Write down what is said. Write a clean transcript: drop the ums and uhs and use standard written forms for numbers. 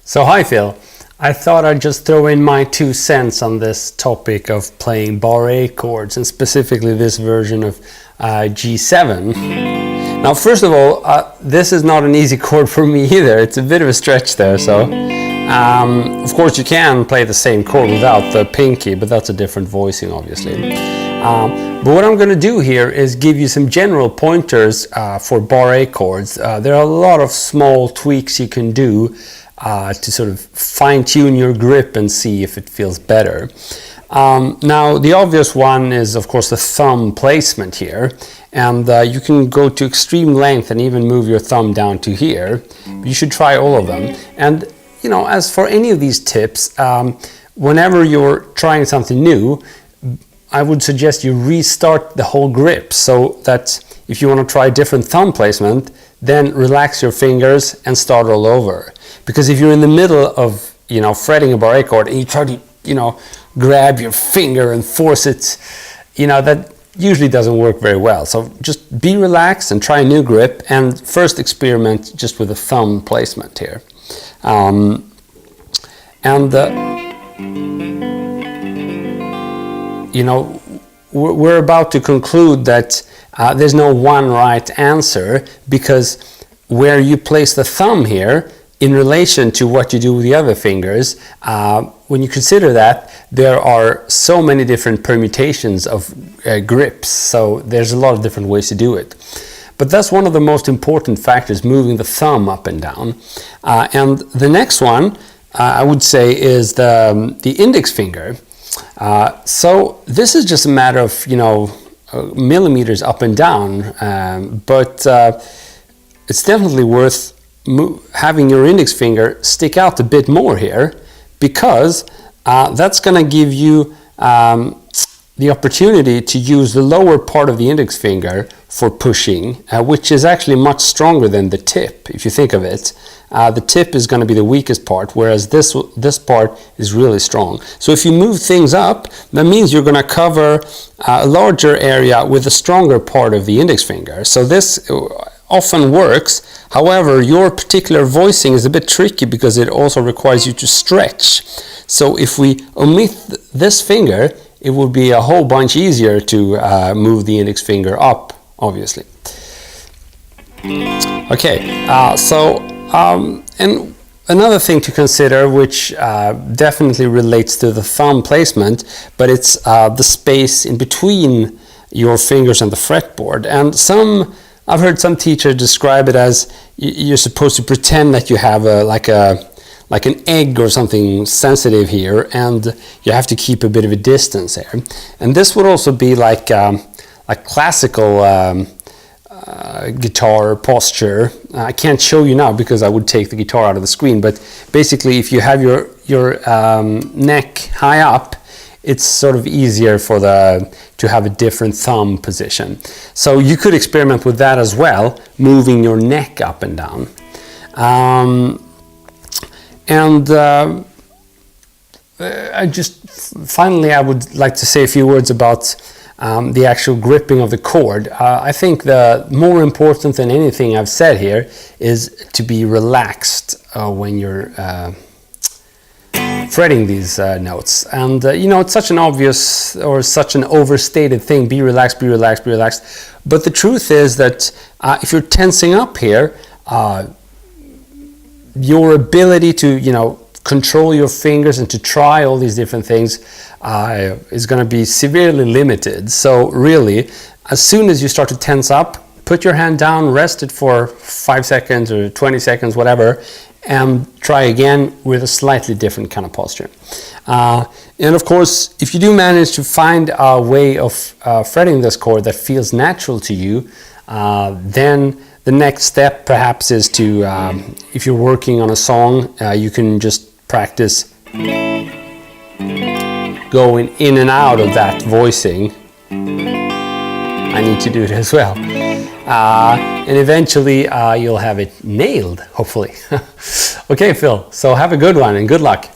So hi Phil, I thought I'd just throw in my 2 cents on this topic of playing barre chords, and specifically this version of G7. Now first of all, this is not an easy chord for me either. It's a bit of a stretch there, so of course you can play the same chord without the pinky, but that's a different voicing obviously. But what I'm going to do here is give you some general pointers for barre chords. There are a lot of small tweaks you can do to sort of fine-tune your grip and see if it feels better. Now the obvious one is of course the thumb placement here, and you can go to extreme length and even move your thumb down to here. You should try all of them. And you know, as for any of these tips, whenever you're trying something new, I would suggest you restart the whole grip, so that if you want to try a different thumb placement, then relax your fingers and start all over. Because if you're in the middle of, you know, fretting a barre chord and you try to, you know, grab your finger and force it, you know, that usually doesn't work very well. So just be relaxed and try a new grip, and first experiment just with a thumb placement here. You know, we're about to conclude that there's no one right answer, because where you place the thumb here in relation to what you do with the other fingers, when you consider that, there are so many different permutations of grips, so there's a lot of different ways to do it. But that's one of the most important factors, moving the thumb up and down. And the next one, I would say, is the index finger. So this is just a matter of, you know, millimeters up and down, but it's definitely worth having your index finger stick out a bit more here, because that's going to give you the opportunity to use the lower part of the index finger for pushing, which is actually much stronger than the tip. If you think of it, the tip is going to be the weakest part, whereas this part is really strong. So if you move things up, that means you're going to cover a larger area with a stronger part of the index finger. So this often works. However, your particular voicing is a bit tricky because it also requires you to stretch. So if we omit this finger, it would be a whole bunch easier to move the index finger up, obviously. Okay, and another thing to consider, which definitely relates to the thumb placement, but it's the space in between your fingers and the fretboard. And I've heard some teachers describe it as you're supposed to pretend that you have like an egg or something sensitive here, and you have to keep a bit of a distance there. And this would also be like classical guitar posture. I can't show you now because I would take the guitar out of the screen, but basically if you have your neck high up, it's sort of easier to have a different thumb position. So you could experiment with that as well, moving your neck up and down. Finally, I would like to say a few words about the actual gripping of the chord. I think the more important than anything I've said here is to be relaxed when you're fretting these notes. And you know, it's such an obvious or such an overstated thing, be relaxed, be relaxed, be relaxed. But the truth is that if you're tensing up here, your ability to, you know, control your fingers and to try all these different things is going to be severely limited. So really, as soon as you start to tense up, put your hand down, rest it for 5 seconds or 20 seconds, whatever, and try again with a slightly different kind of posture. And of course, if you do manage to find a way of fretting this chord that feels natural to you, then the next step perhaps is to, if you're working on a song, you can just practice going in and out of that voicing. I need to do it as well. And eventually you'll have it nailed, hopefully. Okay, Phil, so have a good one and good luck.